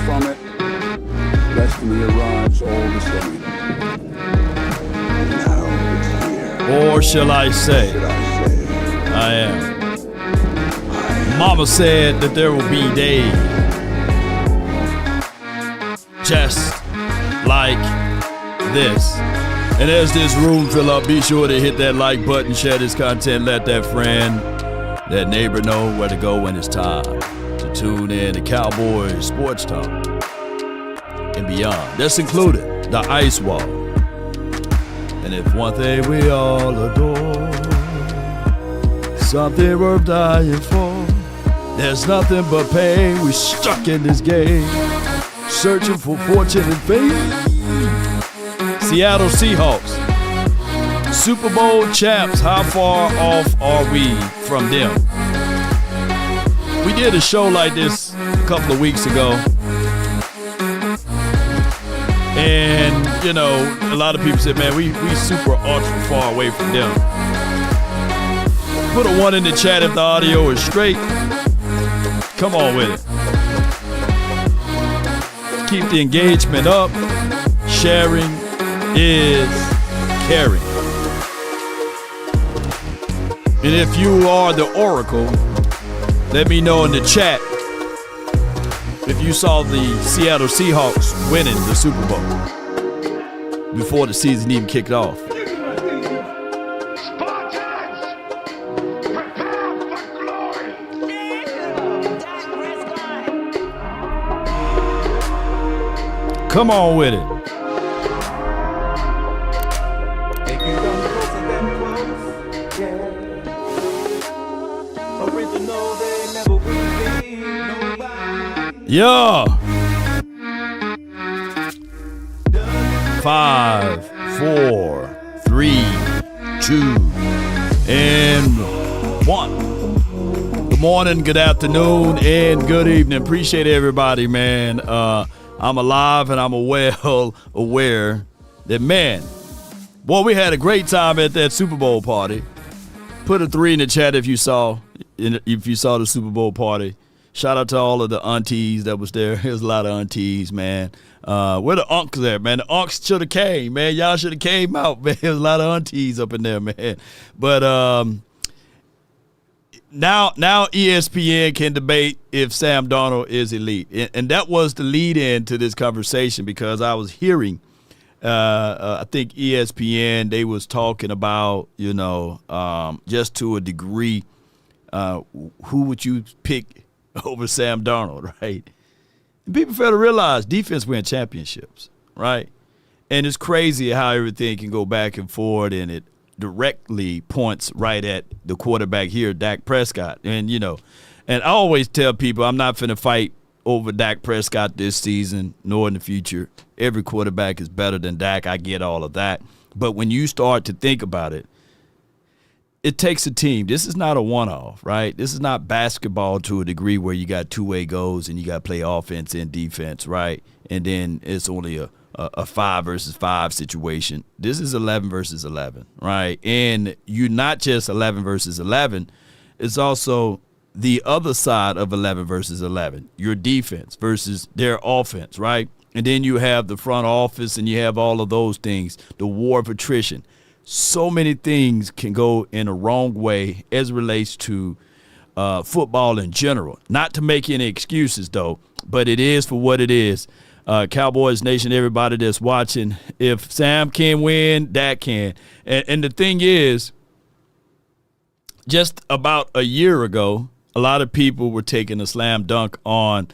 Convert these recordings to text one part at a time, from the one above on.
from it, destiny arrives all the same. Now it's here. Or shall I say, I am. Mama said that there will be days just like this. And as this room fill up, be sure to hit that like button, share this content, let that friend, that neighbor know where to go when it's time to tune in to Cowboys Sports Talk and beyond. That's included the Ice Wall. And if one thing we all adore, something worth dying for, there's nothing but pain. We stuck in this game, searching for fortune and fame. Seattle Seahawks, Super Bowl champs. How far off are we from them? We did a show like this a couple of weeks ago. And, you know, a lot of people said, man, we super ultra far away from them. Put a 1 in the chat if the audio is straight. Come on with it. Keep the engagement up. Sharing is caring. And if you are the Oracle, let me know in the chat if you saw the Seattle Seahawks winning the Super Bowl before the season even kicked off. Come on with it. Yeah. 5, 4, 3, 2, and 1. Good morning, good afternoon, and good evening. Appreciate everybody, man. I'm alive and I'm well aware that, man, boy, we had a great time at that Super Bowl party. Put a 3 in the chat if you saw the Super Bowl party. Shout out to all of the aunties that was there. There's a lot of aunties, man. Where the unks there, man? The unks should have came, man. Y'all should have came out, man. There's a lot of aunties up in there, man. But now ESPN can debate if Sam Darnold is elite. And that was the lead-in to this conversation because I was hearing, I think ESPN, they was talking about, you know, just to a degree, who would you pick over Sam Darnold, right? And people fail to realize defense wins championships, right? And it's crazy how everything can go back and forth, and it directly points right at the quarterback here, Dak Prescott. And, you know, and I always tell people I'm not finna fight over Dak Prescott this season nor in the future. Every quarterback is better than Dak. I get all of that. But when you start to think about it, it takes a team. This is not a one-off, right? This is not basketball to a degree where you got two-way goals and you got to play offense and defense, right? And then it's only a 5 versus 5 situation. This is 11 versus 11, right? And you're not just 11 versus 11. It's also the other side of 11 versus 11, your defense versus their offense, right? And then you have the front office and you have all of those things, the war of attrition. So many things can go in a wrong way as it relates to football in general. Not to make any excuses, though, but it is for what it is. Cowboys Nation, everybody that's watching, if Sam can win, Dak can. And the thing is, just about a year ago, a lot of people were taking a slam dunk on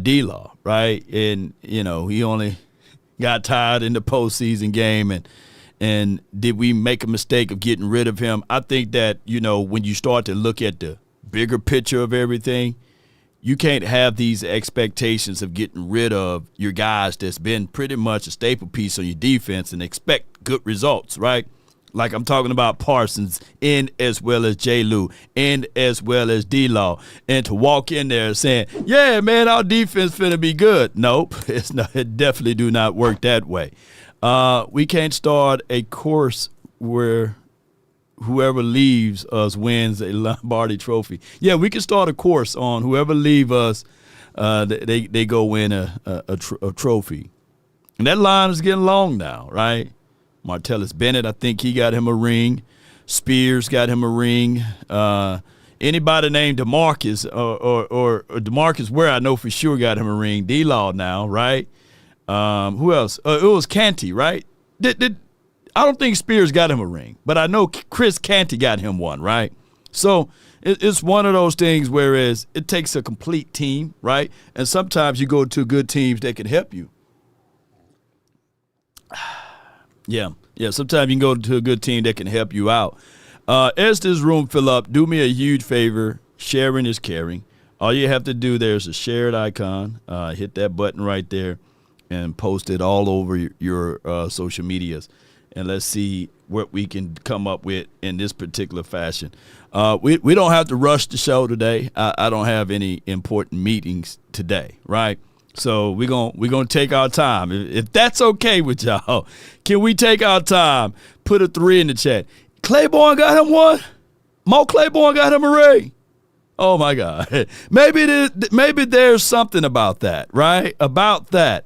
D-Law, right? And, you know, he only got tired in the postseason game, and did we make a mistake of getting rid of him? I think that, you know, when you start to look at the bigger picture of everything, you can't have these expectations of getting rid of your guys that's been pretty much a staple piece on your defense and expect good results, right? Like I'm talking about Parsons and as well as J. Lou and as well as D-Law. And to walk in there saying, yeah, man, our defense finna be good. Nope, it's not. It definitely do not work that way. We can't start a course where whoever leaves us wins a Lombardi trophy. Yeah, we can start a course on whoever leave us they go win a trophy. And that line is getting long now, right? Martellus Bennett, I think he got him a ring. Spears got him a ring. Anybody named DeMarcus or DeMarcus Ware, I know for sure got him a ring. D-Law now, right? Who else? It was Canty, right? I don't think Spears got him a ring, but I know Chris Canty got him one, right? So it's one of those things whereas it takes a complete team, right? And sometimes you go to good teams that can help you. Yeah, sometimes you can go to a good team that can help you out. As this room fill up, do me a huge favor. Sharing is caring. All you have to do, there's a shared icon. Hit that button right there and post it all over your social medias. And let's see what we can come up with in this particular fashion. We don't have to rush the show today. I don't have any important meetings today, right? So we're gonna take our time. If that's okay with y'all, can we take our time? Put a 3 in the chat. Claiborne got him one. Mo Claiborne got him a ring. Oh my God. Maybe there's something about that, right? About that.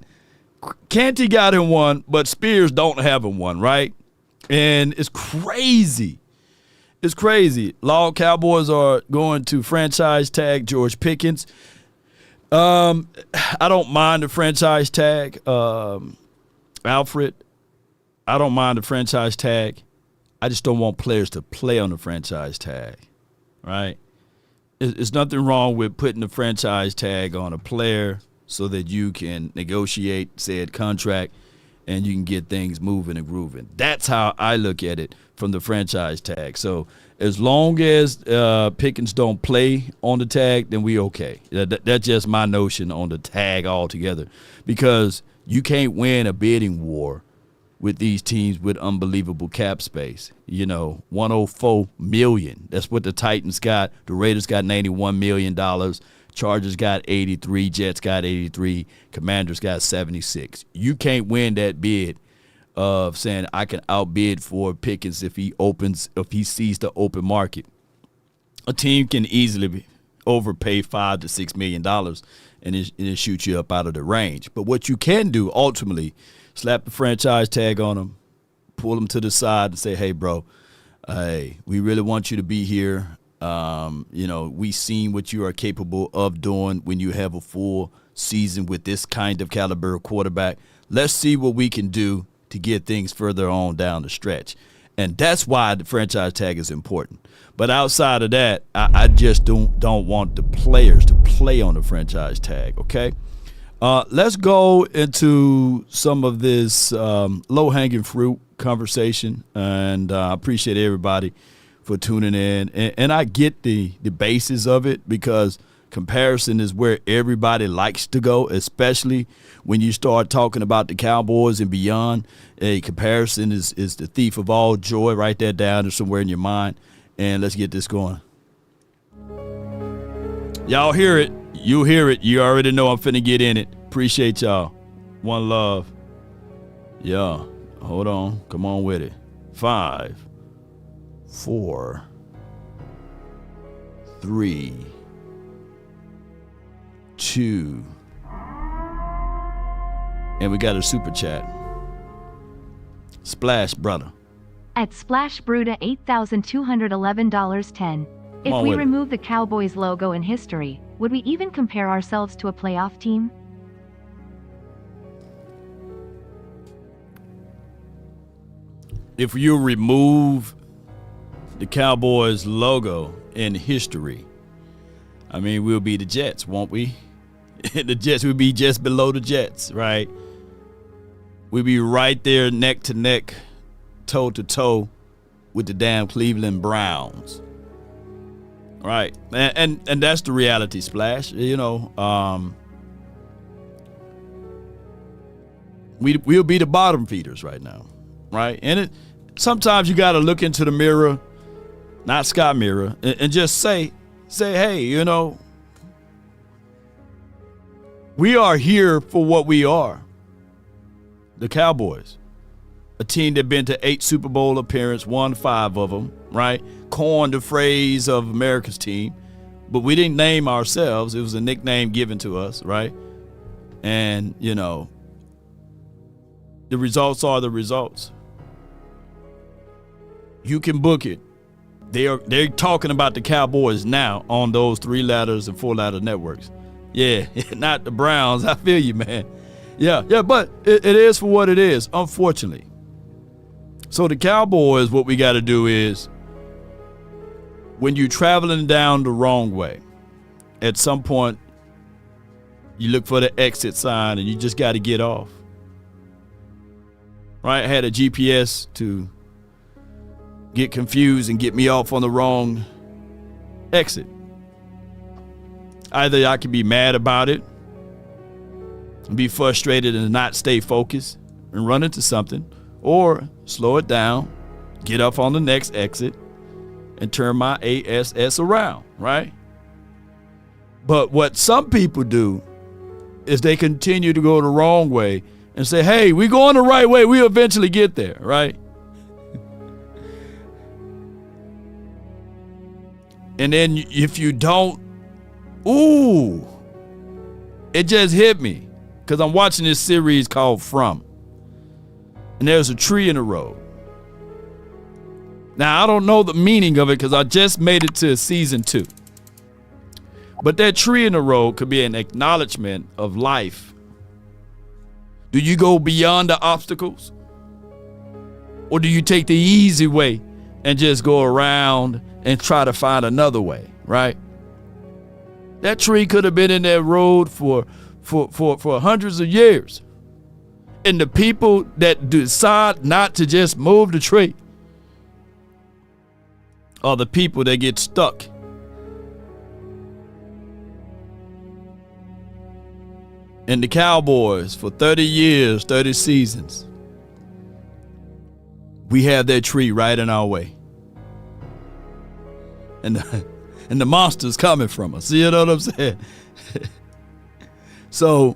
Canty got him one, but Spears don't have him one, right? And it's crazy. It's crazy. Law Cowboys are going to franchise tag George Pickens. I don't mind the franchise tag, Alfred. I don't mind the franchise tag. I just don't want players to play on the franchise tag, right? There's nothing wrong with putting the franchise tag on a player so that you can negotiate said contract and you can get things moving and grooving. That's how I look at it from the franchise tag. So as long as Pickens don't play on the tag, then we okay. That's just my notion on the tag altogether, because you can't win a bidding war with these teams with unbelievable cap space. You know, $104 million. That's what the Titans got. The Raiders got $91 million. Chargers got 83, Jets got 83, Commanders got 76. You can't win that bid of saying I can outbid for Pickens if he sees the open market. A team can easily overpay $5 to $6 million and it shoots you up out of the range. But what you can do ultimately, slap the franchise tag on them, pull them to the side and say, hey, bro, hey, we really want you to be here. We seen what you are capable of doing when you have a full season with this kind of caliber of quarterback. Let's see what we can do to get things further on down the stretch. And that's why the franchise tag is important. But outside of that, I just don't want the players to play on the franchise tag, okay? Let's go into some of this low-hanging fruit conversation, and I appreciate everybody for tuning in. And I get the basis of it, because comparison is where everybody likes to go, especially when you start talking about the Cowboys and beyond. A comparison is the thief of all joy. Write that down somewhere in your mind, and let's get this going. Y'all hear it. You hear it. You already know I'm finna get in it. Appreciate y'all. One love. Yeah. Hold on. Come on with it. 5, 4, 3, 2. And we got a super chat. Splash Brother. At Splash Bruda $8,211.10. If we remove the Cowboys logo in history, would we even compare ourselves to a playoff team? If you remove the Cowboys logo in history, I mean, we'll be the Jets, won't we? The Jets would be just below the Jets, right? We'd be right there neck to neck, toe to toe with the damn Cleveland Browns. Right. And that's the reality, Splash. We'll be the bottom feeders right now. Right. And sometimes you got to look into the mirror, not Scott Mirror, and just say, hey, we are here for what we are. The Cowboys, a team that been to 8 Super Bowl appearances, won 5 of them, right? Coined the phrase of America's team, but we didn't name ourselves. It was a nickname given to us, right? And, you know, the results are the results. You can book it. They're talking about the Cowboys now on those 3 letters and 4 letter networks. Yeah, not the Browns. I feel you, man. Yeah, but it is for what it is, unfortunately. So the Cowboys, what we got to do is, when you're traveling down the wrong way, at some point, you look for the exit sign and you just got to get off. Right? I had a GPS to get confused and get me off on the wrong exit. Either I can be mad about it and be frustrated and not stay focused and run into something, or slow it down, get up on the next exit, and turn my ASS around, right? But what some people do is they continue to go the wrong way and say, hey, we're going the right way, we'll eventually get there, right? And then if you don't, ooh, it just hit me because I'm watching this series called From. And there's a tree in the road. Now, I don't know the meaning of it because I just made it to season 2. But that tree in the road could be an acknowledgement of life. Do you go beyond the obstacles? Or do you take the easy way and just go around and try to find another way, right? That tree could have been in that road for hundreds of years. And the people that decide not to just move the tree are the people that get stuck. And the Cowboys, for 30 years, 30 seasons, we have that tree right in our way. And the monster's coming from us. You know what I'm saying? So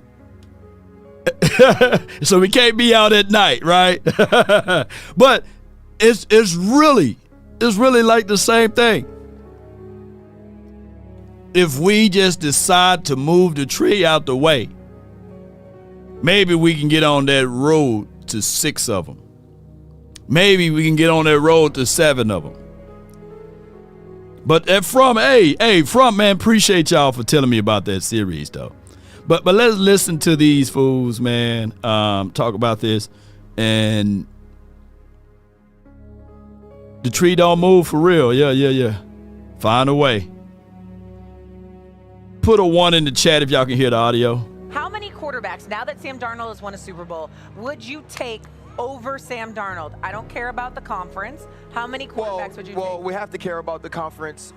we can't be out at night, right? But it's really like the same thing. If we just decide to move the tree out the way, maybe we can get on that road to 6 of them. Maybe we can get on that road to 7 of them. But From, man, appreciate y'all for telling me about that series, though. But let's listen to these fools, man, talk about this. And the tree don't move for real. Yeah. Find a way. Put a 1 in the chat if y'all can hear the audio. How many quarterbacks, now that Sam Darnold has won a Super Bowl, would you take over Sam Darnold? I don't care about the conference. How many quarterbacks would you take? Well, we have to care about the conference,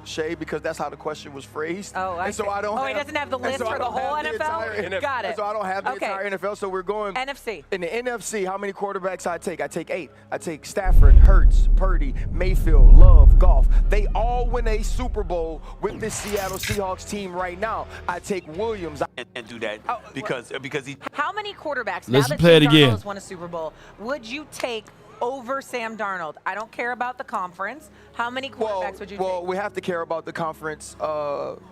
Shay, because that's how the question was phrased. Oh, I see. So I don't. He doesn't have the list for the whole NFL? Got it. So I don't have the entire NFL. So we're going NFC. In the NFC, how many quarterbacks I take? I take 8. I take Stafford, Hurts, Purdy, Mayfield, Love, Goff. They all win a Super Bowl with this Seattle Seahawks team right now. I take Williams. And do that because he. How many quarterbacks, Let's now that play it Sam again. Darnold has won a Super Bowl, would you take over Sam Darnold? I don't care about the conference. How many quarterbacks would you take? Well, we have to care about the conference,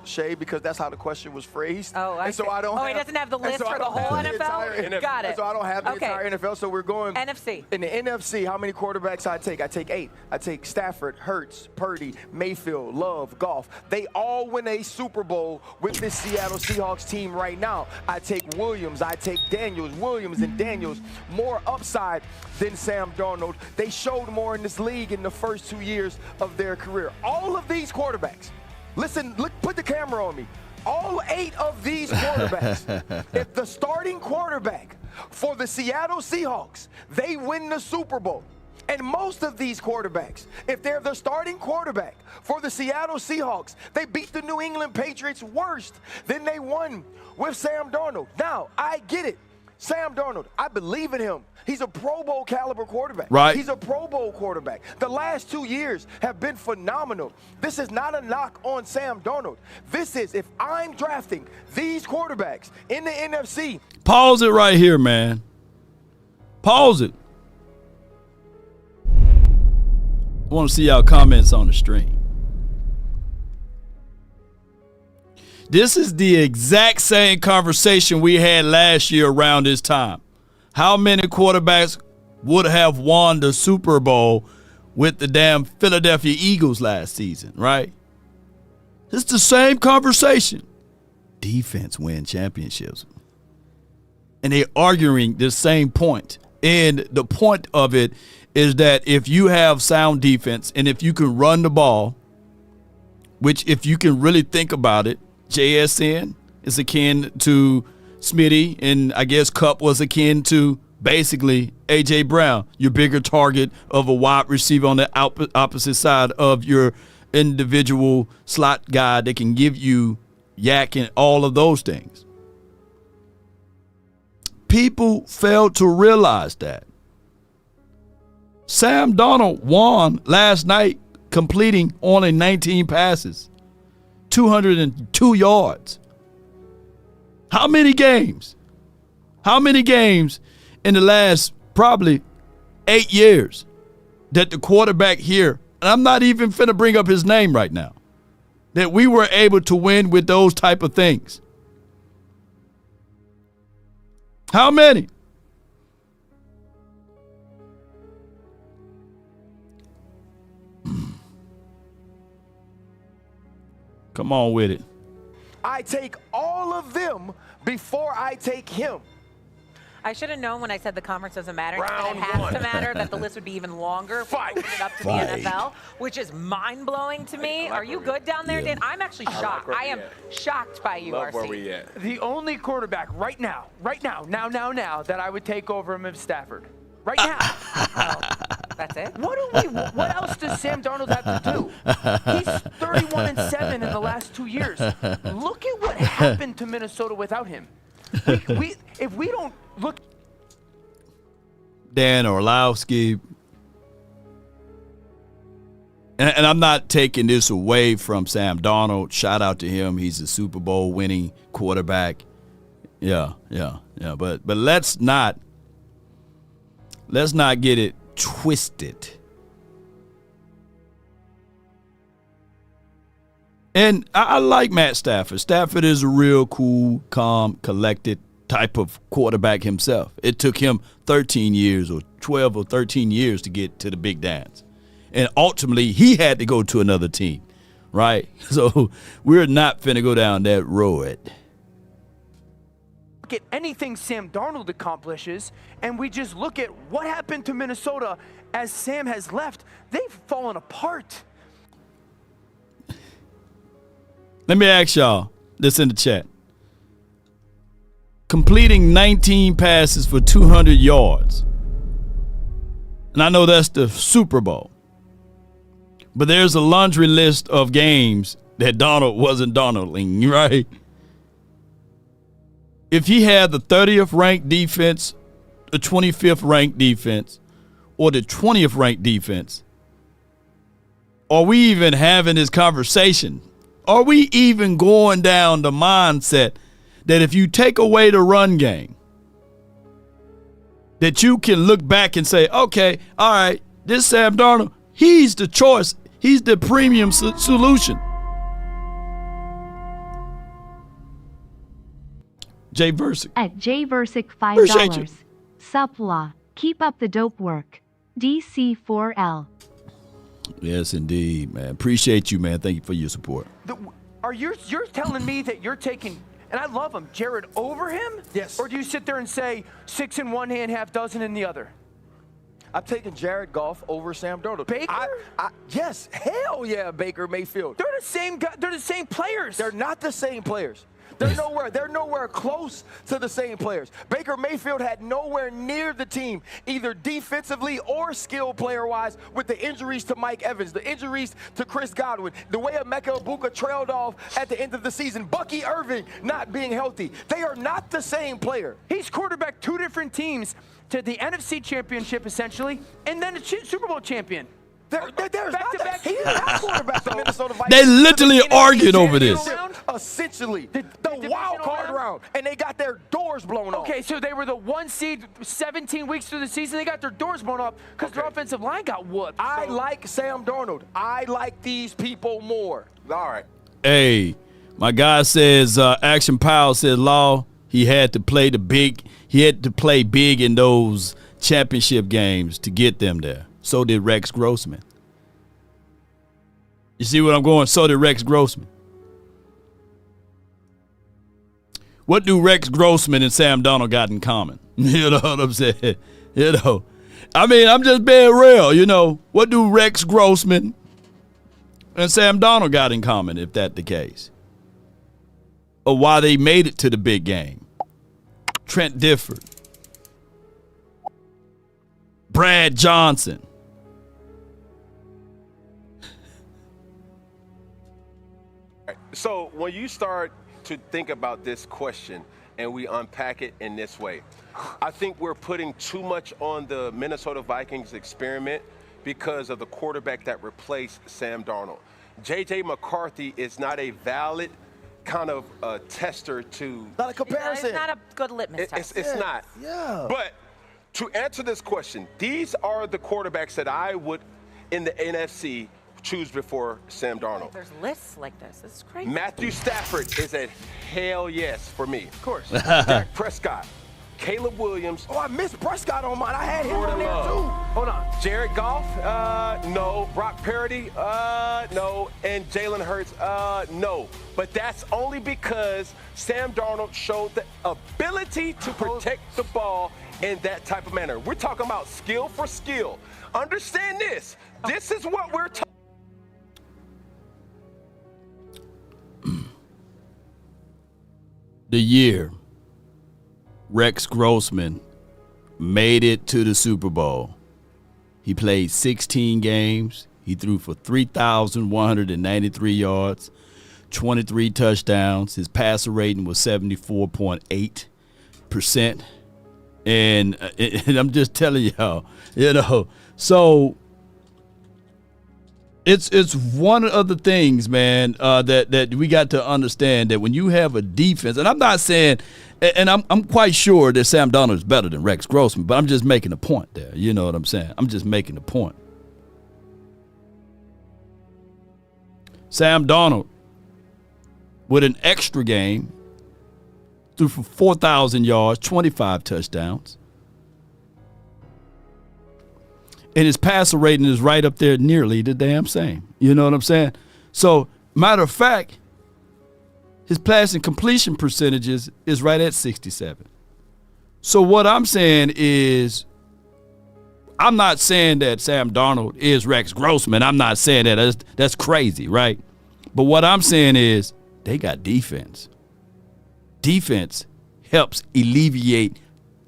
Shay, because that's how the question was phrased. Oh, I see. So I don't. He doesn't have the list for the whole NFL? Got it. So I don't have the entire NFL. So we're going NFC. In the NFC, how many quarterbacks I take? I take 8. I take Stafford, Hurts, Purdy, Mayfield, Love, Goff. They all win a Super Bowl with this Seattle Seahawks team right now. I take Williams. I take Daniels. Williams and Daniels, more upside than Sam Darnold. They showed more in this league in the first 2 years of their career. All of these quarterbacks, listen, look, put the camera on me. All 8 of these quarterbacks, if the starting quarterback for the Seattle Seahawks, they win the Super Bowl. And most of these quarterbacks, if they're the starting quarterback for the Seattle Seahawks, they beat the New England Patriots worse than they won with Sam Darnold. Now, I get it. Sam Darnold, I believe in him. He's a Pro Bowl caliber quarterback. Right. He's a Pro Bowl quarterback. The last 2 years have been phenomenal. This is not a knock on Sam Darnold. This is, if I'm drafting these quarterbacks in the NFC. Pause it right here, man. Pause it. I want to see y'all comments on the stream. This is the exact same conversation we had last year around this time. How many quarterbacks would have won the Super Bowl with the damn Philadelphia Eagles last season, right? It's the same conversation. Defense win championships. And they're arguing the same point. And the point of it is that if you have sound defense and if you can run the ball, which if you can really think about it, JSN is akin to Smitty, and I guess Cup was akin to basically A.J. Brown, your bigger target of a wide receiver on the opposite side of your individual slot guy that can give you yak and all of those things. People failed to realize that. Sam Darnold won last night, completing only 19 passes, 202 yards. How many games? How many games in the last probably 8 years that the quarterback here, and I'm not even finna bring up his name right now, that we were able to win with those type of things? How many? Come on with it. I take all of them before I take him. I should have known when I said the conference doesn't matter. Round it has one. to matter that the list would be even longer if we opened it up to the NFL, which is mind-blowing to me. Are you good down there, Dan? I'm actually shocked. I am shocked by you, Love RC. where we at. The only quarterback right now, now that I would take over him is Stafford. Right now. That's it? What else does Sam Darnold have to do? He's 31-7 in the last 2 years. Look at what happened to Minnesota without him. If we don't look. Dan Orlowski. And I'm not taking this away from Sam Darnold. Shout out to him. He's a Super Bowl winning quarterback. Yeah. But let's not get it twisted. And I like Matt Stafford. Stafford is a real cool, calm, collected type of quarterback himself. It took him 13 years or 12 or 13 years to get to the big dance. And ultimately, he had to go to another team, right? So we're not finna go down that road. At anything Sam Darnold accomplishes, and we just look at what happened to Minnesota as Sam has left. They've fallen apart. Let me ask y'all this in the chat. Completing 19 passes for 200 yards. And I know that's the Super Bowl. But there's a laundry list of games that Darnold wasn't Darnolding, right? If he had the 30th ranked defense, the 25th ranked defense, or the 20th ranked defense, are we even having this conversation? Are we even going down the mindset that if you take away the run game, that you can look back and say, okay, all right, this Sam Darnold, he's the choice. He's the premium solution. Jay Versick. At Jay Versick, Appreciate you. $5. Supla. Keep up the dope work. DC4L. Yes, indeed, man. Appreciate you, man. Thank you for your support. You're telling me that you're taking, and I love him, Jared over him? Yes. Or do you sit there and say 6 in one hand, half dozen in the other? I'm taking Jared Goff over Sam Darnold. Baker? Yes, hell yeah, Baker Mayfield. They're the same guy. They're the same players. They're not the same players. They're nowhere close to the same players. Baker Mayfield had nowhere near the team, either defensively or skill player-wise, with the injuries to Mike Evans, the injuries to Chris Godwin, the way Emeka Egbuka trailed off at the end of the season, Bucky Irving not being healthy. They are not the same player. He's quarterbacked 2 different teams to the NFC Championship, essentially, and then the Super Bowl champion. There's Back-to-back. He didn't have quarterback the Minnesota Vikings. They literally argued over this. Essentially, the divisional wild card round, and they got their doors blown off. Okay, so they were the 1 seed 17 weeks through the season. They got their doors blown up because their offensive line got whooped. I like Sam Darnold. I like these people more. All right. Hey, My guy says, Action Powell said, Law, he had to play big in those championship games to get them there. So did Rex Grossman. You see what I'm going? So did Rex Grossman. What do Rex Grossman and Sam Darnold got in common? You know what I'm saying? You know, I mean, I'm just being real. You know, what do Rex Grossman and Sam Darnold got in common, if that's the case? Or why they made it to the big game? Trent Difford, Brad Johnson. So when you start to think about this question and we unpack it in this way, I think we're putting too much on the Minnesota Vikings experiment because of the quarterback that replaced Sam Darnold. J.J. McCarthy is not a valid kind of tester to... Not a comparison. It's not a good litmus test. It's not. Yeah. But to answer this question, these are the quarterbacks that I would, in the NFC, choose before Sam Darnold. There's lists like this. This is crazy. Matthew Stafford is a hell yes for me. Of course. Dak Prescott, Caleb Williams. Oh, I missed Prescott on mine. I had him Jordan on there, Love. too. Hold on. Jared Goff, no. Brock Purdy, no. And Jalen Hurts, no. But that's only because Sam Darnold showed the ability to protect the ball in that type of manner. We're talking about skill for skill. Understand this. This is what we're talking. The year Rex Grossman made it to the Super Bowl, he played 16 games. He threw for 3,193 yards, 23 touchdowns. His passer rating was 74.8%. And I'm just telling y'all, you know, so it's one of the things, man, that we got to understand, that when you have a defense, and I'm not saying, and I'm quite sure that Sam Darnold is better than Rex Grossman, but I'm just making a point there. You know what I'm saying? I'm just making a point. Sam Darnold, with an extra game, threw for 4,000 yards, 25 touchdowns. And his passer rating is right up there, nearly the damn same. You know what I'm saying? So, matter of fact, his passing completion percentages is right at 67. So what I'm saying is, I'm not saying that Sam Darnold is Rex Grossman. I'm not saying that. That's crazy, right? But what I'm saying is, they got defense. Defense helps alleviate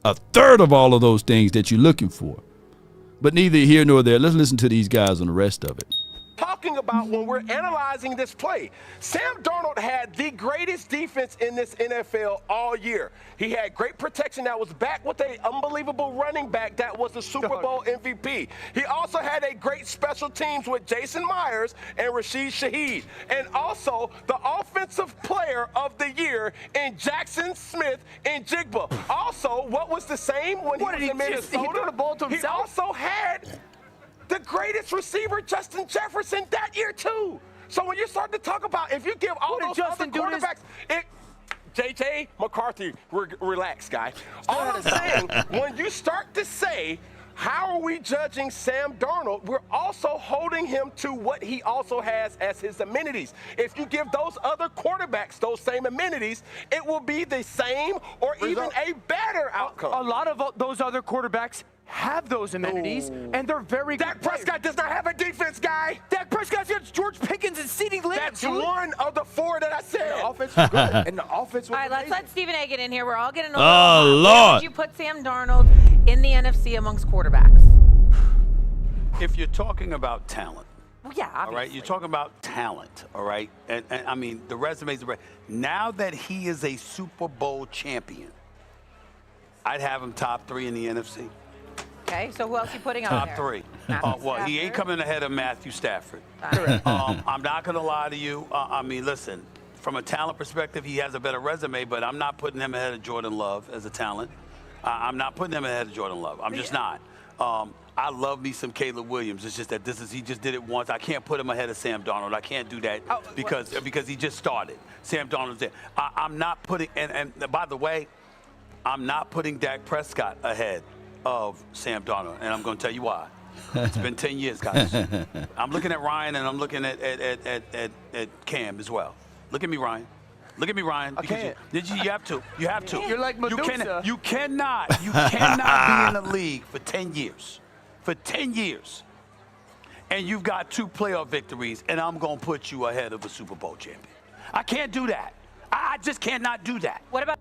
a third of all of those things that you're looking for. But neither here nor there. Let's listen to these guys on the rest of it. Talking about when we're analyzing this play, Sam Darnold had the greatest defense in this NFL all year. He had great protection that was back with an unbelievable running back that was the Super Bowl MVP. He also had a great special teams with Jason Myers and Rashid Shaheed, and also the offensive player of the year in Jackson Smith and Jigba. Also, what was the same when he was in Minnesota? He threw the ball to He himself? also had the greatest receiver, Justin Jefferson, that year too. So when you start to talk about, if you give all those Justin other quarterbacks, J.J. McCarthy, relax, guy. All I'm saying, when you start to say, how are we judging Sam Darnold, we're also holding him to what he also has as his amenities. If you give those other quarterbacks those same amenities, it will be the same or even a better outcome. A lot of those other quarterbacks have those amenities, and they're very good. Dak Prescott does not have a defense, guy. Dak Prescott's got George Pickens and CeeDee Lamb. That's one of the four that I said. The offense was good, and the offense was All right, let's amazing. let Stephen A. get in here. We're all getting a Oh, little hot. Where Lord. would you put Sam Darnold in the NFC amongst quarterbacks? If you're talking about talent, Well, yeah, obviously. all right, you're talking about talent, all right? And I mean, the resume's now that he is a Super Bowl champion, I'd have him top 3 in the NFC. Okay, so who else are you putting on Top there? 3. Matthew Well, he ain't Stafford. coming ahead of Matthew Stafford. I'm not going to lie to you. I mean, listen, from a talent perspective, he has a better resume, but I'm not putting him ahead of Jordan Love as a talent. I'm not putting him ahead of Jordan Love. I'm just not. I love me some Caleb Williams. It's just that he just did it once. I can't put him ahead of Sam Darnold. I can't do that because he just started. Sam Darnold's there. I'm not putting, and by the way, I'm not putting Dak Prescott ahead of Sam Darnold, and I'm going to tell you why. It's been 10 years, guys. I'm looking at Ryan, and I'm looking at Cam as well. Look at me, Ryan. Look at me, Ryan. Okay. You have to. You have to. You're like Medusa. You cannot be in the league for 10 years. For 10 years. And you've got 2 playoff victories, and I'm going to put you ahead of a Super Bowl champion. I can't do that. I just cannot do that. What about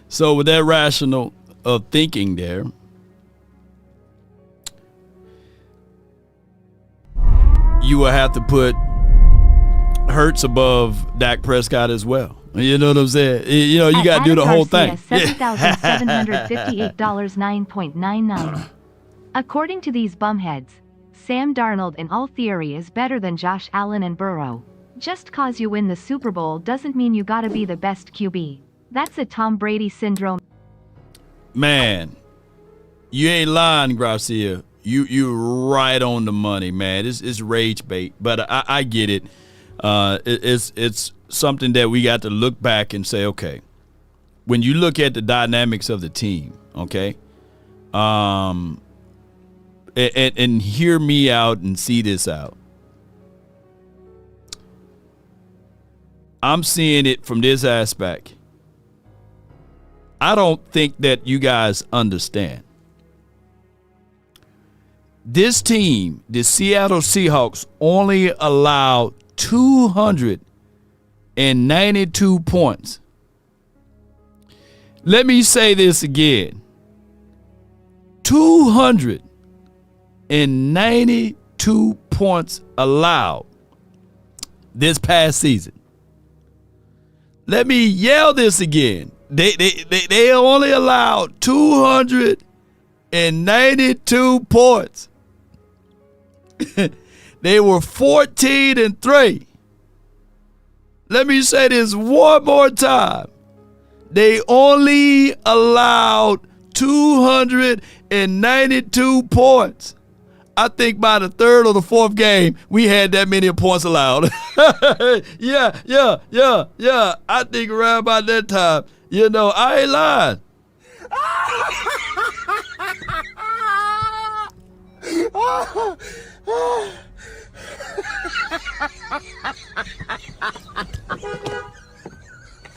So with that rational of thinking there, you will have to put Hurts above Dak Prescott as well. You know what I'm saying? You know, you got to do the whole thing. $7,758.999. According to these bumheads, Sam Darnold in all theory is better than Josh Allen and Burrow. Just cause you win the Super Bowl doesn't mean you gotta be the best QB. That's a Tom Brady syndrome. Man, you ain't lying, Garcia. You right on the money, man. It's rage bait, but I get it. It's something that we got to look back and say, okay, when you look at the dynamics of the team, okay, and hear me out and see this out. I'm seeing it from this aspect. I don't think that you guys understand. This team, the Seattle Seahawks, only allowed 292 points. Let me say this again. 292 points allowed this past season. Let me yell this again. They only allowed 292 points. They were 14-3. Let me say this one more time. They only allowed 292 points. I think by the 3rd or the 4th game, we had that many points allowed. Yeah. I think around about that time, you know, I ain't lying.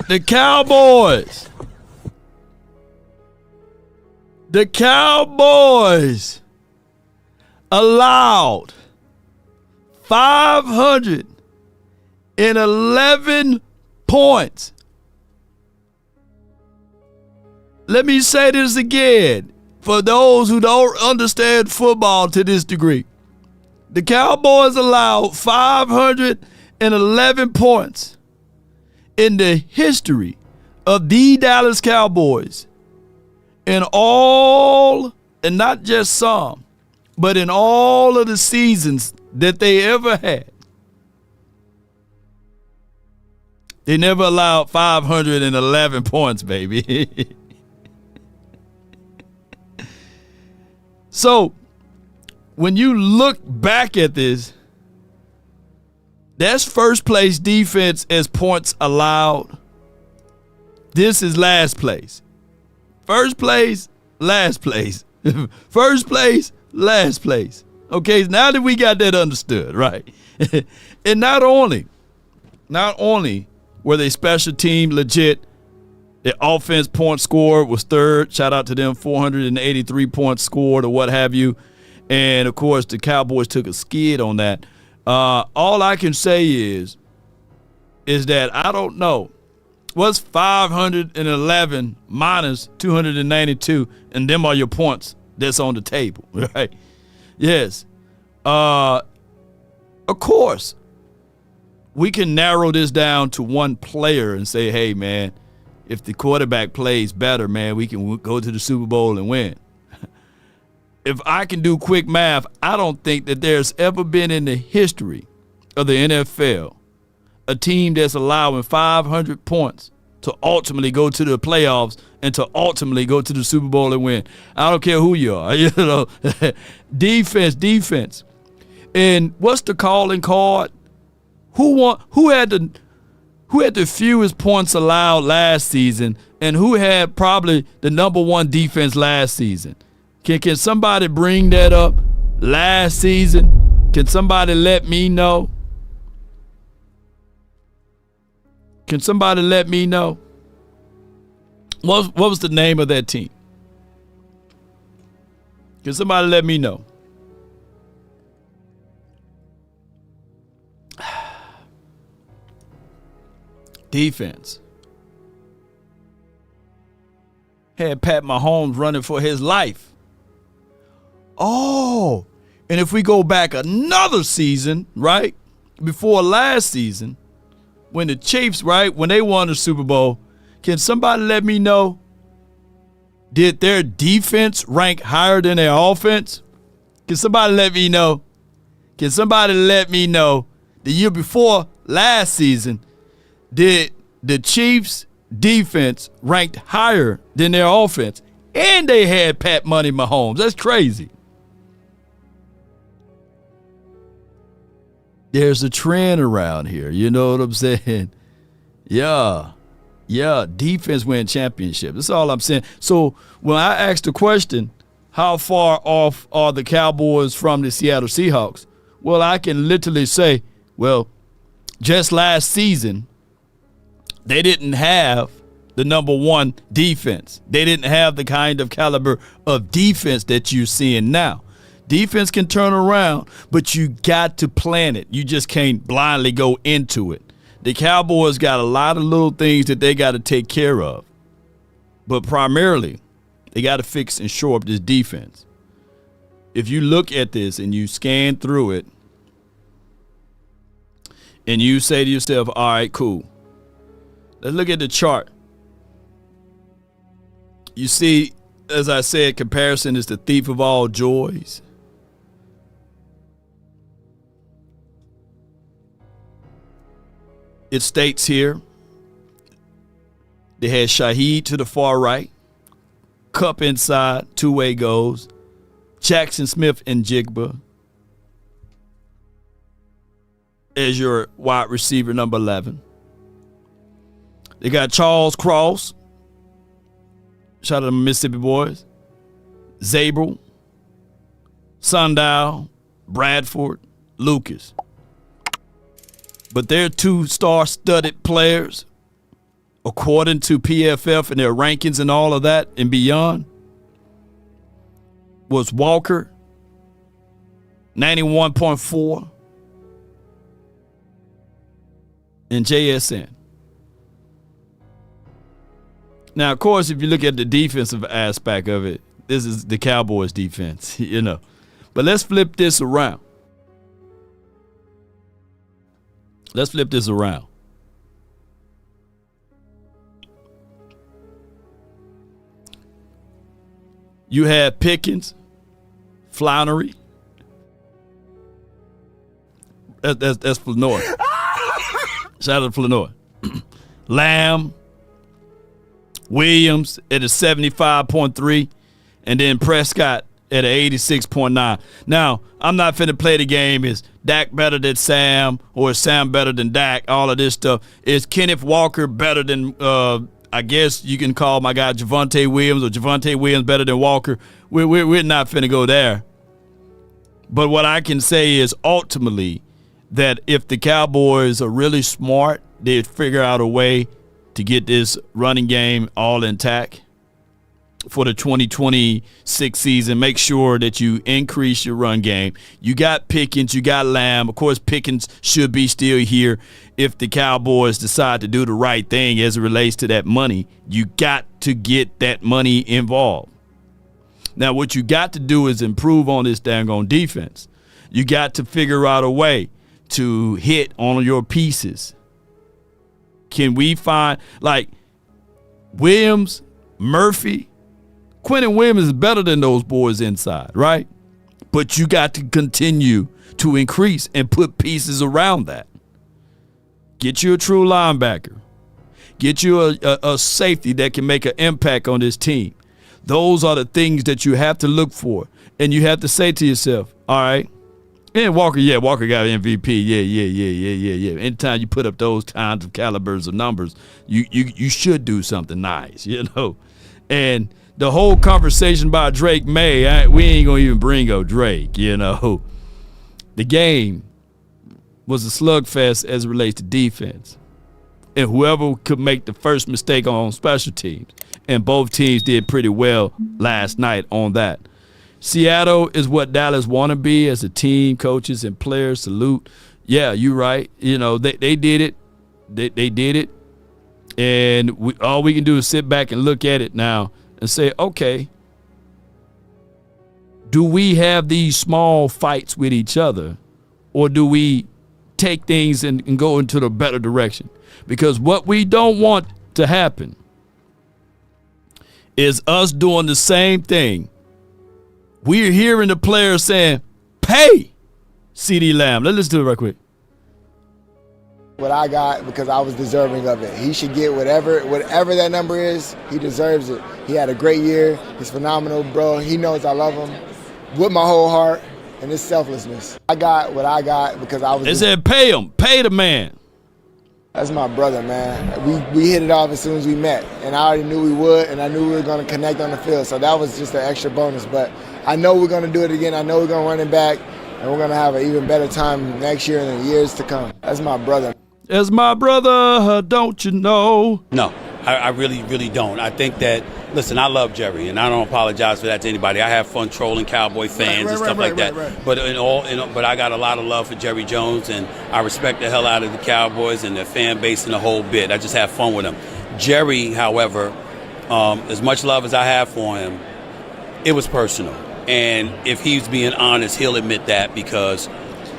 The Cowboys allowed 511 points. Let me say this again for those who don't understand football to this degree. The Cowboys allowed 511 points in the history of the Dallas Cowboys in all, and not just some, but in all of the seasons that they ever had. They never allowed 511 points, baby. So, when you look back at this, that's first place defense as points allowed. This is last place. First place, last place. First place, last place. Okay, now that we got that understood, right? And not only were they special team legit, their offense point score was 3rd. Shout out to them, 483 points scored or what have you. And, of course, the Cowboys took a skid on that. All I can say is that I don't know. What's 511 minus 292, and them are your points that's on the table, right? Yes. Of course, we can narrow this down to one player and say, hey, man, if the quarterback plays better, man, we can go to the Super Bowl and win. If I can do quick math, I don't think that there's ever been in the history of the NFL a team that's allowing 500 points to ultimately go to the playoffs and to ultimately go to the Super Bowl and win. I don't care who you are. Defense. And what's the calling card? Who had the fewest points allowed last season, and who had probably the number one defense last season? Can somebody bring that up? Last season? Can somebody let me know? Can somebody let me know? What was the name of that team? Can somebody let me know? Defense. Had Pat Mahomes running for his life. Oh, and if we go back another season, right, before last season, when the Chiefs, right, when they won the Super Bowl, can somebody let me know, did their defense rank higher than their offense? Can somebody let me know? Can somebody let me know the year before last season, did the Chiefs' defense ranked higher than their offense? And they had Pat Money Mahomes. That's crazy. There's a trend around here. You know what I'm saying? Yeah, defense win championships. That's all I'm saying. So when I asked the question, how far off are the Cowboys from the Seattle Seahawks? Well, I can literally say, well, just last season, they didn't have the number one defense. They didn't have the kind of caliber of defense that you're seeing now. Defense can turn around, but you got to plan it. You just can't blindly go into it. The Cowboys got a lot of little things that they got to take care of. But primarily, they got to fix and shore up this defense. If you look at this and you scan through it and you say to yourself, all right, cool. Let's look at the chart. You see, as I said, comparison is the thief of all joys. It states here, they had Shaheed to the far right, Cup inside, two-way goes, Jackson Smith and Jigba as your wide receiver number 11. They got Charles Cross, shout out to the Mississippi boys, Zabel, Sundial, Bradford, Lucas. But their two star-studded players, according to PFF and their rankings and all of that and beyond, was Walker, 91.4, and JSN. Now, of course, if you look at the defensive aspect of it, this is the Cowboys defense, you know. But let's flip this around. Let's flip this around. You had Pickens, Flannery. That's Flournoy. Shout out to Flournoy. Lamb, Williams at a 75.3, and then Prescott at an 86.9. Now, I'm not finna play the game. Is Dak better than Sam, or is Sam better than Dak? All of this stuff. Is Kenneth Walker better than, I guess you can call my guy Javonte Williams, or Javonte Williams better than Walker? We're not finna go there. But what I can say is ultimately that if the Cowboys are really smart, they'd figure out a way to get this running game all intact for the 2026 season. Make sure that you increase your run game. You got Pickens, you got Lamb. Of course, Pickens should be still here if the Cowboys decide to do the right thing as it relates to that money. You got to get that money involved. Now, what you got to do is improve on this dang on defense. You got to figure out a way to hit on your pieces. Can we find, like, Williams, Murphy, Quentin Williams is better than those boys inside, right? But you got to continue to increase and put pieces around that. Get you a true linebacker. Get you a safety that can make an impact on this team. Those are the things that you have to look for. And you have to say to yourself, all right, and Walker got an MVP. Yeah. Anytime you put up those kinds of calibers of numbers, you should do something nice, And the whole conversation about Drake May, we ain't going to even bring up Drake, The game was a slugfest as it relates to defense. And whoever could make the first mistake on special teams. And both teams did pretty well last night on that. Seattle is what Dallas want to be as a team, coaches and players. Salute. Yeah, you're right. They did it. They did it. And all we can do is sit back and look at it now and say, okay, do we have these small fights with each other, or do we take things and go into the better direction? Because what we don't want to happen is us doing the same thing. We're hearing the players saying, pay CeeDee Lamb. Let's listen to it right quick. What I got because I was deserving of it. He should get whatever that number is. He deserves it. He had a great year. He's phenomenal, bro. He knows I love him with my whole heart and his selflessness. I got what I got because I was. They said pay him. Pay the man. That's my brother, man. We hit it off as soon as we met, and I already knew we would, and I knew we were going to connect on the field. So that was just an extra bonus. But I know we're going to do it again. I know we're going to run it back, and we're going to have an even better time next year and the years to come. That's my brother. That's my brother, don't you know? No, I really, really don't. I think that, listen, I love Jerry, and I don't apologize for that to anybody. I have fun trolling Cowboy fans and stuff like that. But but I got a lot of love for Jerry Jones, and I respect the hell out of the Cowboys and their fan base and the whole bit. I just have fun with them. Jerry, however, as much love as I have for him, it was personal. And if he's being honest, he'll admit that because,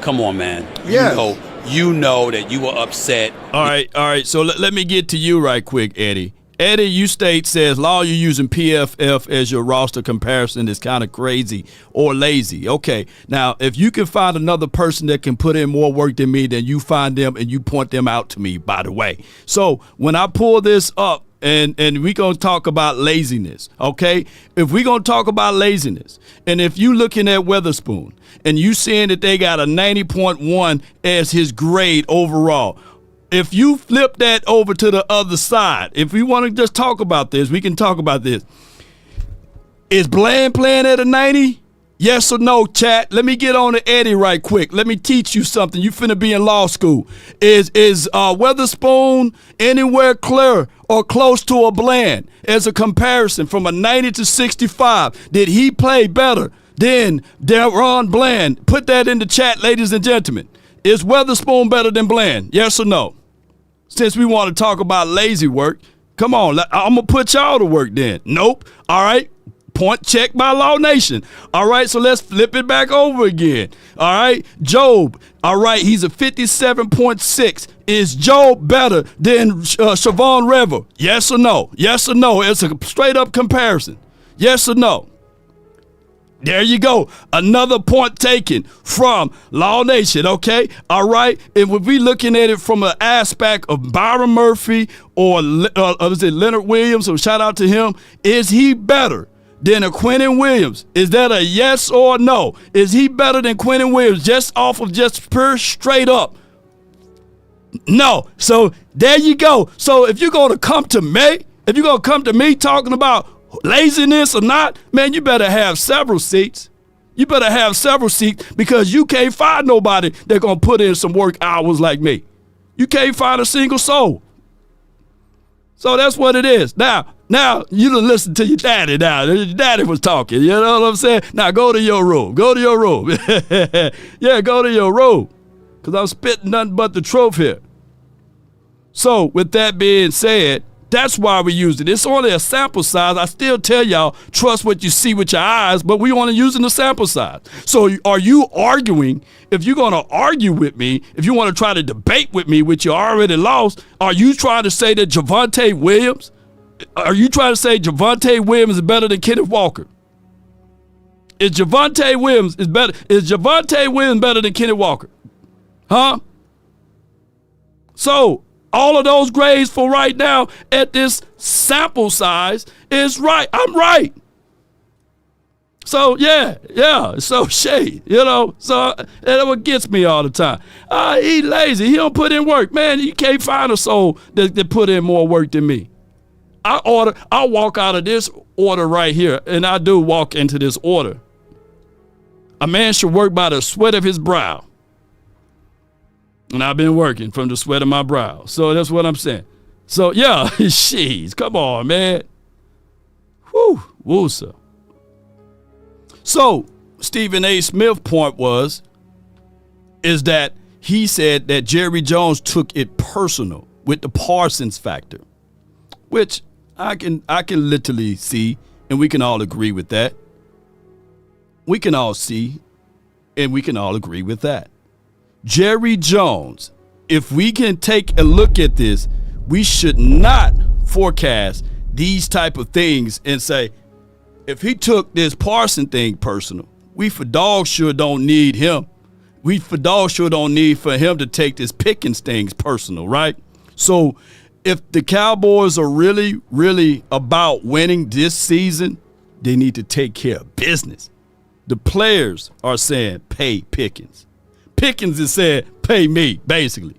come on, man. Yeah. You know that you were upset. All right. So let me get to you right quick, Eddie. Eddie, you says, Law, you're using PFF as your roster comparison is kind of crazy or lazy. Okay. Now, if you can find another person that can put in more work than me, then you find them and you point them out to me, by the way. So when I pull this up, and we're going to talk about laziness, okay? If we're going to talk about laziness, and if you looking at Weatherspoon and you seeing that they got a 90.1 as his grade overall, if you flip that over to the other side, if we want to just talk about this, we can talk about this. Is Bland playing at a 90? Yes or no, chat? Let me get on to Eddie right quick. Let me teach you something. You finna be in law school. Is Weatherspoon anywhere clear or close to a Bland as a comparison from a 90 to 65? Did he play better than Deron Bland? Put that in the chat, ladies and gentlemen. Is Weatherspoon better than Bland? Yes or no? Since we want to talk about lazy work, come on. I'm going to put y'all to work then. Nope. All right. Point check by Law Nation. All right, so let's flip it back over again. All right, Job. All right, he's a 57.6. Is Job better than Siobhan Revel? Yes or no? Yes or no? It's a straight up comparison. Yes or no? There you go. Another point taken from Law Nation, okay? All right, and if we looking at it from an aspect of Byron Murphy or is it Leonard Williams, so shout out to him, is he better than a Quentin Williams? Is that a yes or no? Is he better than Quentin Williams just off of just pure straight up? No. So there you go. So if you're going to come to me, talking about laziness or not, man, you better have several seats. You better have several seats because you can't find nobody that's going to put in some work hours like me. You can't find a single soul. So that's what it is. Now you done listen to your daddy now. Your daddy was talking. You know what I'm saying? Now go to your room. Go to your room. Yeah, go to your room. Because I'm spitting nothing but the truth here. So with that being said, that's why we used it. It's only a sample size. I still tell y'all, trust what you see with your eyes, but we only using the sample size. So are you arguing? If you're going to argue with me, if you want to try to debate with me, which you already lost, are you trying to say that Javonte Williams is better than Kenneth Walker? Is Javonte Williams better than Kenneth Walker? Huh? So all of those grades for right now at this sample size is right. I'm right. So, yeah. So, Shay, so that's what gets me all the time. He lazy. He don't put in work. Man, you can't find a soul that put in more work than me. I walk out of this order right here, and I do walk into this order. A man should work by the sweat of his brow. And I've been working from the sweat of my brow. So that's what I'm saying. So, yeah, jeez, come on, man. Woo, sir. So, Stephen A. Smith's point is that he said that Jerry Jones took it personal with the Parsons factor, which I can literally see, and we can all agree with that. We can all see, and we can all agree with that. Jerry Jones, if we can take a look at this, we should not forecast these type of things and say, if he took this Parson thing personal, we for dog sure don't need him. We for dog sure don't need for him to take this Pickens things personal, right? So if the Cowboys are really, really about winning this season, they need to take care of business. The players are saying, pay Pickens. Pickens is saying, pay me, basically.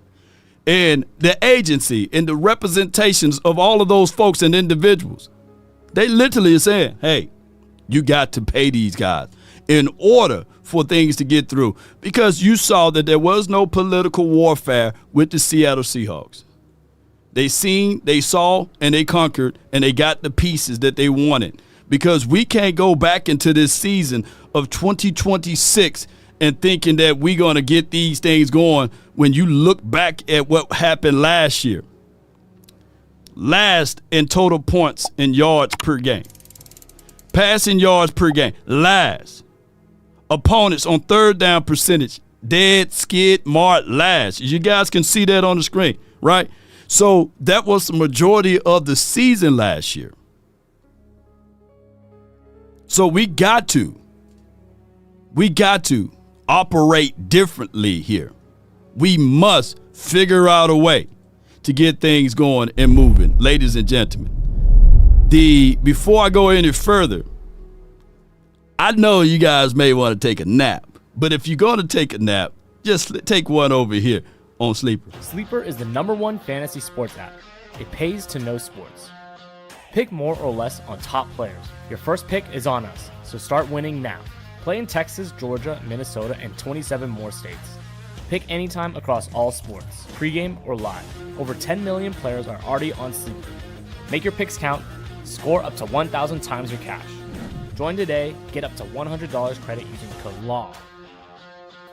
And the agency and the representations of all of those folks and individuals, they literally are saying, hey, you got to pay these guys in order for things to get through. Because you saw that there was no political warfare with the Seattle Seahawks. They saw, and they conquered, and they got the pieces that they wanted. Because we can't go back into this season of 2026 and thinking that we're going to get these things going when you look back at what happened last year. Last in total points and yards per game. Passing yards per game. Last. Opponents on third down percentage. Dead, skid, marked, last. You guys can see that on the screen, right? So that was the majority of the season last year. So we got to operate differently here. We must figure out a way to get things going and moving, ladies and gentlemen. Before I go any further, I know you guys may want to take a nap, but if you're going to take a nap, just take one over here on Sleeper. Sleeper is the #1 fantasy sports app. It pays to know sports. Pick more or less on top players. Your first pick is on us, so start winning now. Play in Texas, Georgia, Minnesota, and 27 more states. Pick anytime across all sports, pregame or live. Over 10 million players are already on Sleeper. Make your picks count. Score up to 1,000 times your cash. Join today. Get up to $100 credit using code LAW.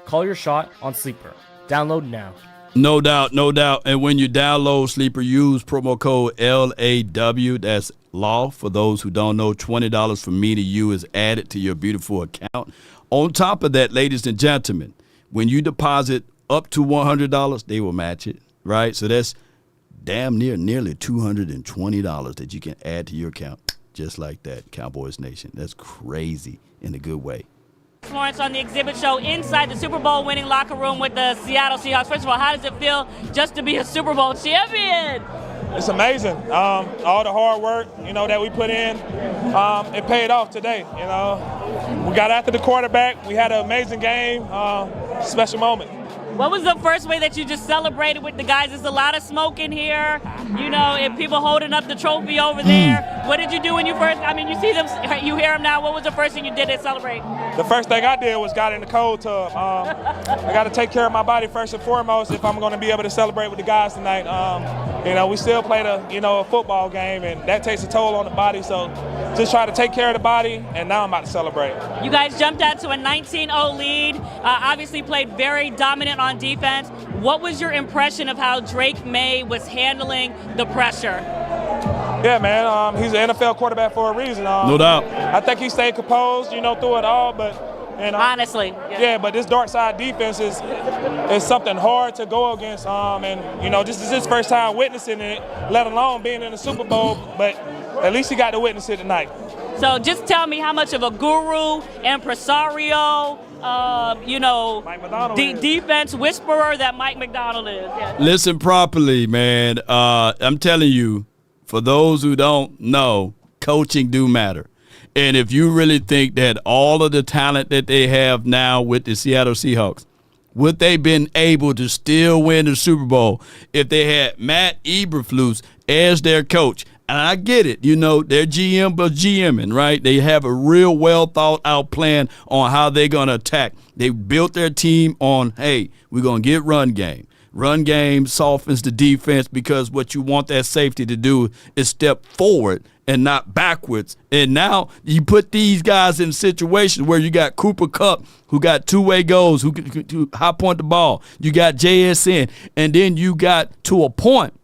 Call your shot on Sleeper. Download now. No doubt. And when you download Sleeper, use promo code LAW. That's law. For those who don't know, $20 from me to you is added to your beautiful account. On top of that, ladies and gentlemen, when you deposit up to $100, they will match it, right? So that's damn nearly $220 that you can add to your account just like that, Cowboys Nation. That's crazy in a good way. Florence on the exhibit show inside the Super Bowl winning locker room with the Seattle Seahawks. First of all, how does it feel just to be a Super Bowl champion? It's amazing. All the hard work, that we put in, it paid off today. We got after the quarterback. We had an amazing game, special moment. What was the first way that you just celebrated with the guys? There's a lot of smoke in here, and people holding up the trophy over there. What did you do when you first, you see them, you hear them now. What was the first thing you did to celebrate? The first thing I did was got in the cold tub. I got to take care of my body first and foremost if I'm going to be able to celebrate with the guys tonight. We still played a football game, and that takes a toll on the body. So just try to take care of the body, and now I'm about to celebrate. You guys jumped out to a 19-0 lead. Obviously played very dominant on defense. What was your impression of how Drake May was handling the pressure? Yeah, man, he's an NFL quarterback for a reason. No doubt. I think he stayed composed, through it all, but honestly. Yeah, but this dark side defense is something hard to go against. This is his first time witnessing it, let alone being in the Super Bowl, but at least he got to witness it tonight. So just tell me how much of a guru, impresario, defense whisperer that Mike Macdonald is. Yeah. Listen properly, man. I'm telling you, for those who don't know, coaching do matter. And if you really think that all of the talent that they have now with the Seattle Seahawks, would they been able to still win the Super Bowl if they had Matt Eberflus as their coach? And I get it, they're GM but GMing, right? They have a real well thought out plan on how they're going to attack. They built their team on, hey, we're going to get run game. Run game softens the defense because what you want that safety to do is step forward and not backwards. And now you put these guys in situations where you got Cooper Kupp, who got two-way goals, who can high point the ball. You got JSN, and then you got to a point,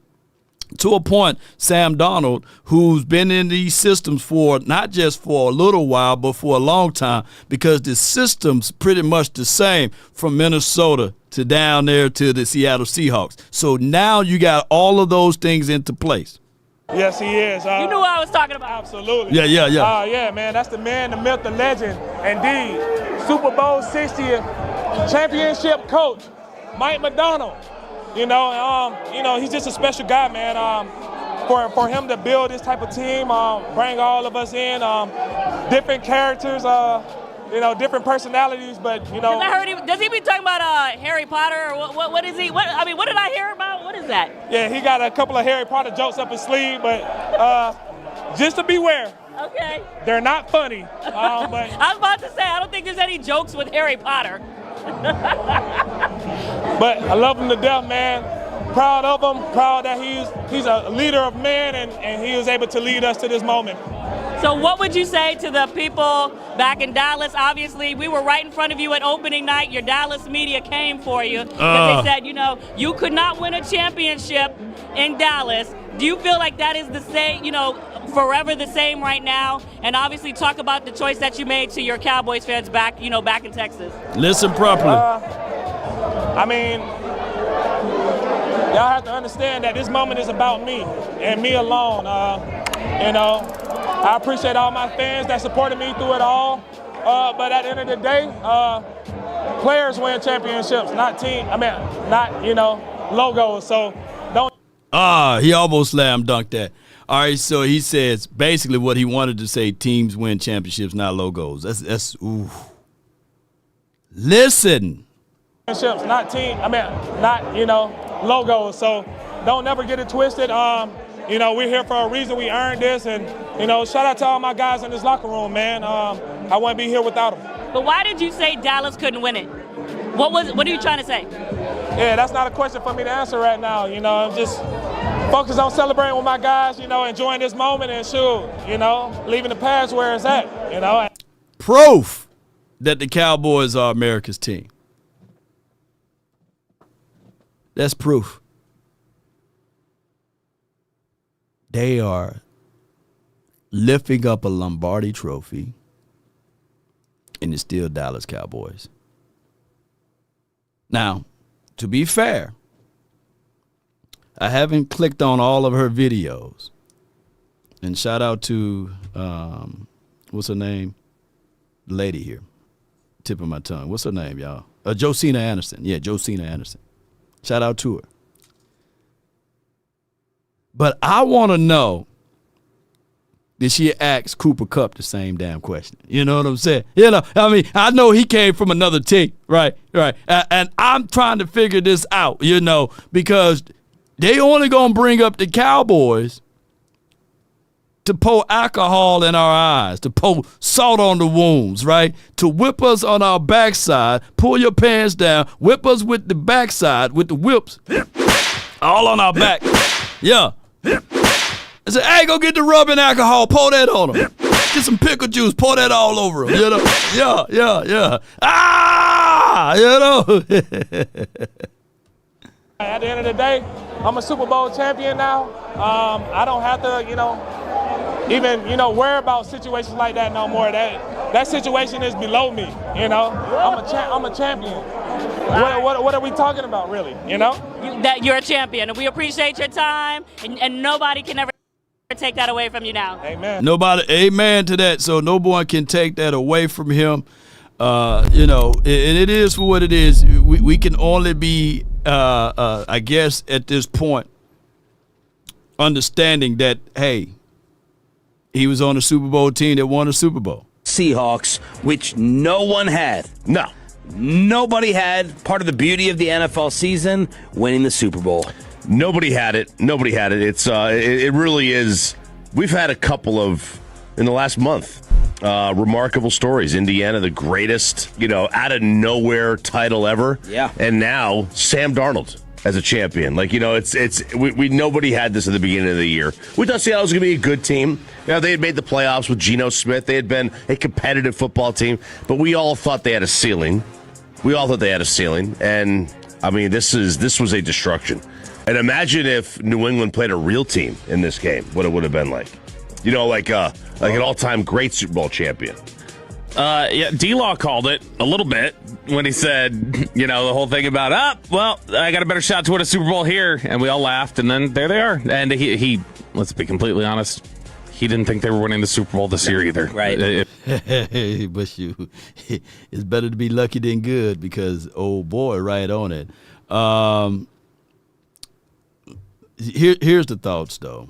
Sam Darnold, who's been in these systems for not just for a little while, but for a long time, because the system's pretty much the same from Minnesota to down there to the Seattle Seahawks. So now you got all of those things into place. Yes, he is. You knew what I was talking about. Absolutely. Yeah. Yeah, man, that's the man, the myth, the legend. Indeed, Super Bowl 60th championship coach, Mike Macdonald. He's just a special guy, man. For him to build this type of team, bring all of us in, different characters, different personalities, but I heard does he be talking about Harry Potter or what is he? What did I hear about? What is that? Yeah, he got a couple of Harry Potter jokes up his sleeve, but just to beware. Okay. They're not funny. But I was about to say, I don't think there's any jokes with Harry Potter. But I love him to death, man. Proud of him. Proud that he's a leader of men, and he was able to lead us to this moment. So what would you say to the people back in Dallas? Obviously, we were right in front of you at opening night. Your Dallas media came for you. They said, you could not win a championship in Dallas. Do you feel like that is the same, forever the same right now? And obviously talk about the choice that you made to your Cowboys fans back in Texas. Listen properly. Y'all have to understand that this moment is about me and me alone. I appreciate all my fans that supported me through it all. But at the end of the day, players win championships, not logos. So don't. He almost slam dunked that. All right, so he says basically what he wanted to say: teams win championships, not logos. That's ooh. Listen. Championships, not logos. So don't never get it twisted. We're here for a reason. We earned this, and shout out to all my guys in this locker room, man. I wouldn't be here without them. But why did you say Dallas couldn't win it? What are you trying to say? Yeah, that's not a question for me to answer right now. I'm just focused on celebrating with my guys. Enjoying this moment and leaving the past where it's at. Proof that the Cowboys are America's team. That's proof. They are lifting up a Lombardi trophy, and it's still Dallas Cowboys. Now, to be fair, I haven't clicked on all of her videos. And shout out to, what's her name? The lady here. Tip of my tongue. What's her name, y'all? Josina Anderson. Yeah, Josina Anderson. Shout out to her. But I want to know, did she ask Cooper Kupp the same damn question? You know what I'm saying? I know he came from another team, right? And I'm trying to figure this out, because they only going to bring up the Cowboys to pour alcohol in our eyes, to pour salt on the wounds, right? To whip us on our backside, pull your pants down, whip us with the backside, with the whips, all on our back. Yeah. I said, hey, go get the rubbing alcohol, pour that on them. Get some pickle juice, pour that all over them. Yeah. At the end of the day, I'm a Super Bowl champion now. I don't have to, even worry about situations like that no more. That situation is below me. I'm a champion. What are we talking about, really? That you're a champion, and we appreciate your time, and nobody can ever take that away from you now. Amen. Amen to that. So no one can take that away from him. and it is for what it is. We can only be, I guess, at this point, understanding that, hey, he was on a Super Bowl team that won a Super Bowl. Seahawks, which no one had. No. Nobody had. Part of the beauty of the NFL season, winning the Super Bowl. Nobody had it. It really is. We've had a couple of, in the last month, remarkable stories. Indiana, the greatest, out of nowhere title ever. Yeah. And now Sam Darnold as a champion. We nobody had this at the beginning of the year. We thought Seattle was going to be a good team. They had made the playoffs with Geno Smith. They had been a competitive football team, but we all thought they had a ceiling. And I mean, this was a destruction. And imagine if New England played a real team in this game, what it would have been like. Like an all-time great Super Bowl champion. Yeah, D-Law called it a little bit when he said, the whole thing about, I got a better shot to win a Super Bowl here. And we all laughed, and then there they are. And he let's be completely honest, he didn't think they were winning the Super Bowl this year either. Right. But it's better to be lucky than good because, oh, boy, right on it. Here's the thoughts, though.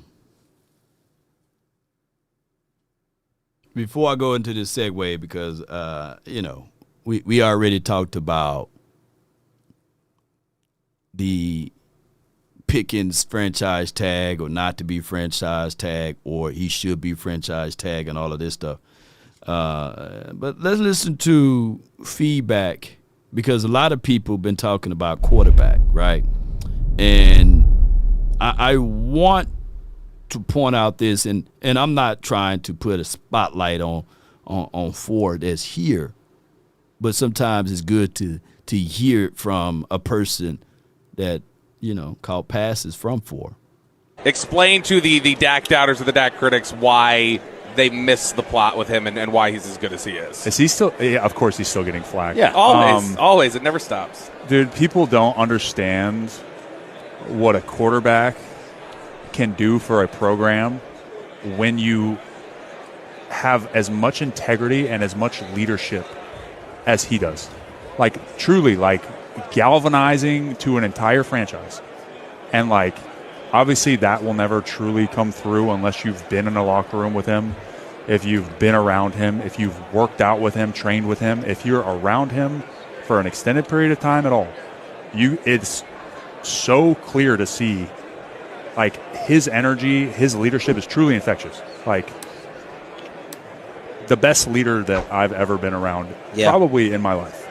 Before I go into this segue, because, we already talked about the Pickens franchise tag or not to be franchise tag or he should be franchise tag and all of this stuff. But let's listen to feedback because a lot of people have been talking about quarterback, right? And I want to point out this, and I'm not trying to put a spotlight on Ford as here, but sometimes it's good to hear it from a person that, called passes from Ford. Explain to the Dak doubters or the Dak critics why they miss the plot with him and why he's as good as he is. Is he still? Yeah, of course he's still getting flack. Yeah, always. It never stops. Dude, people don't understand what a quarterback can do for a program when you have as much integrity and as much leadership as he does. Truly, galvanizing to an entire franchise. And, obviously that will never truly come through unless you've been in a locker room with him, if you've been around him, if you've worked out with him, trained with him, if you're around him for an extended period of time at all. It's so clear to see, his energy, his leadership is truly infectious. The best leader that I've ever been around, probably in my life.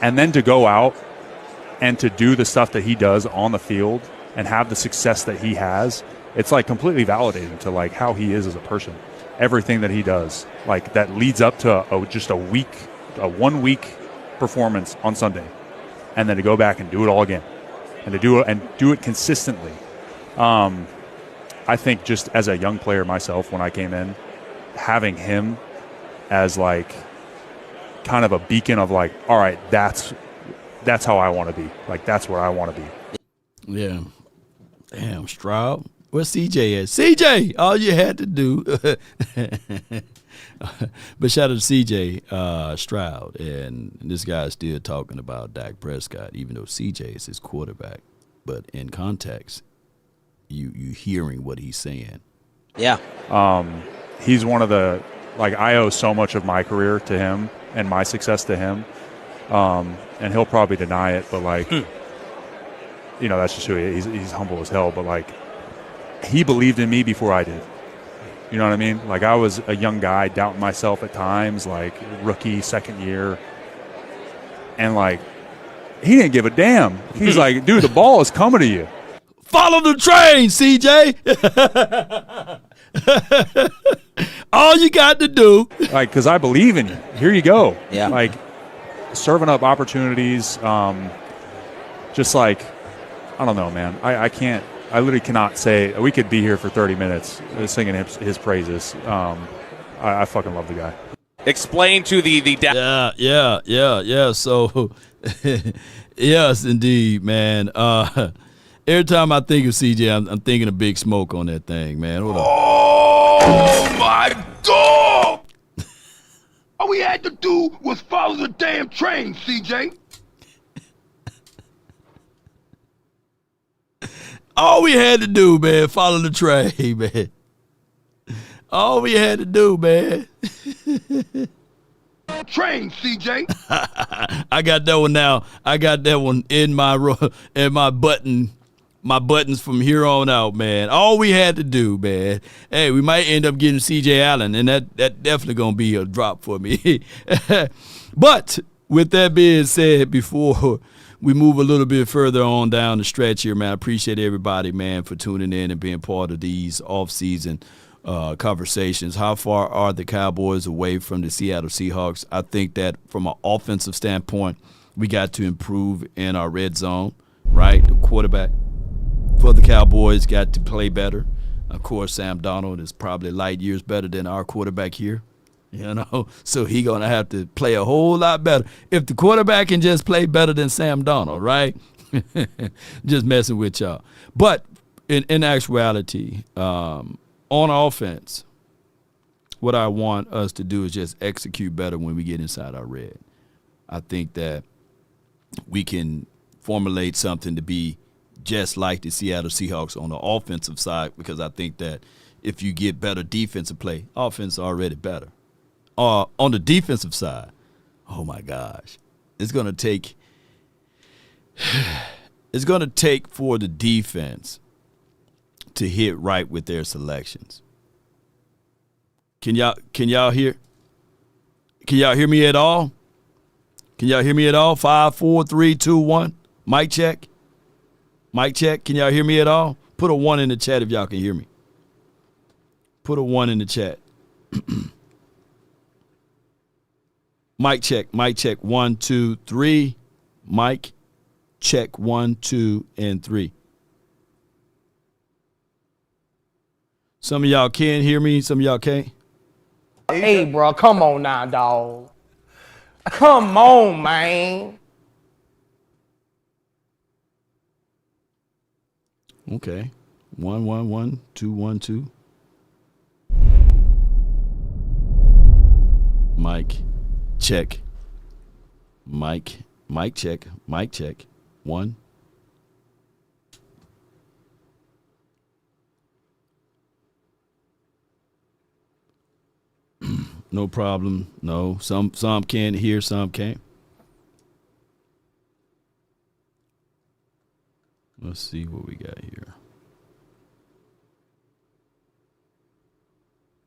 And then to go out and to do the stuff that he does on the field and have the success that he has, it's completely validating to how he is as a person. Everything that he does, that leads up to just a 1 week performance on Sunday, and then to go back and do it all again, and to do it consistently. I think just as a young player myself, when I came in, having him as kind of a beacon of all right, that's how I want to be. That's where I want to be. Yeah. Damn, Stroud. Where's CJ at? CJ, all you had to do. But shout out to CJ Stroud. And this guy's still talking about Dak Prescott, even though CJ is his quarterback. But in context, you hearing what he's saying. Yeah. He's one of the, I owe so much of my career to him and my success to him. And he'll probably deny it, but that's just who he is. He's humble as hell, but he believed in me before I did. You know what I mean? I was a young guy doubting myself at times, rookie, second year. And he didn't give a damn. He's dude, the ball is coming to you. Follow the train, CJ. All you got to do. Because I believe in you. Here you go. Yeah. Serving up opportunities. Just I don't know, man. I can't. I literally cannot say. We could be here for 30 minutes singing his praises. I fucking love the guy. Explain to the Yeah. So, yes, indeed, man. Every time I think of CJ, I'm thinking of Big Smoke on that thing, man. Hold on. Oh, my God! we had to do was follow the damn train, CJ. All we had to do, man, follow the train, man. All we had to do, man. Train, CJ. I got that one now. I got that one in my buttons from here on out, man. All we had to do, man. Hey, we might end up getting C.J. Allen, and that definitely gonna be a drop for me. But with that being said, before we move a little bit further on down the stretch here, man, I appreciate everybody, man, for tuning in and being part of these off-season conversations. How far are the Cowboys away from the Seattle Seahawks? I think that from an offensive standpoint, we got to improve in our red zone, right? The quarterback for the Cowboys got to play better. Of course, Sam Darnold is probably light years better than our quarterback here, you know, so he's going to have to play a whole lot better. If the quarterback can just play better than Sam Darnold, right? Just messing with y'all. But in actuality, on offense, what I want us to do is just execute better when we get inside our red. I think that we can formulate something to be just like the Seattle Seahawks on the offensive side, because I think that if you get better defensive play, offense is already better. On the defensive side, oh my gosh, it's going to take for the defense to hit right with their selections. Can y'all hear? Can y'all hear me at all? Can y'all hear me at all? 5, 4, 3, 2, 1. Mic check. Mic check. Can y'all hear me at all? Put a 1 in the chat if y'all can hear me. Put a 1 in the chat. Mic check. Mic check. 1, 2, 3. Mic check. 1, 2, and 3. Some of y'all can hear me. Some of y'all can't. Hey, bro, come on now, dog. Come on, man. Okay. 1, 1, 1, 2, 1, 2. Mic check. Mic check. Mic check. 1. No problem. No. Some can't hear, some can't. Let's see what we got here.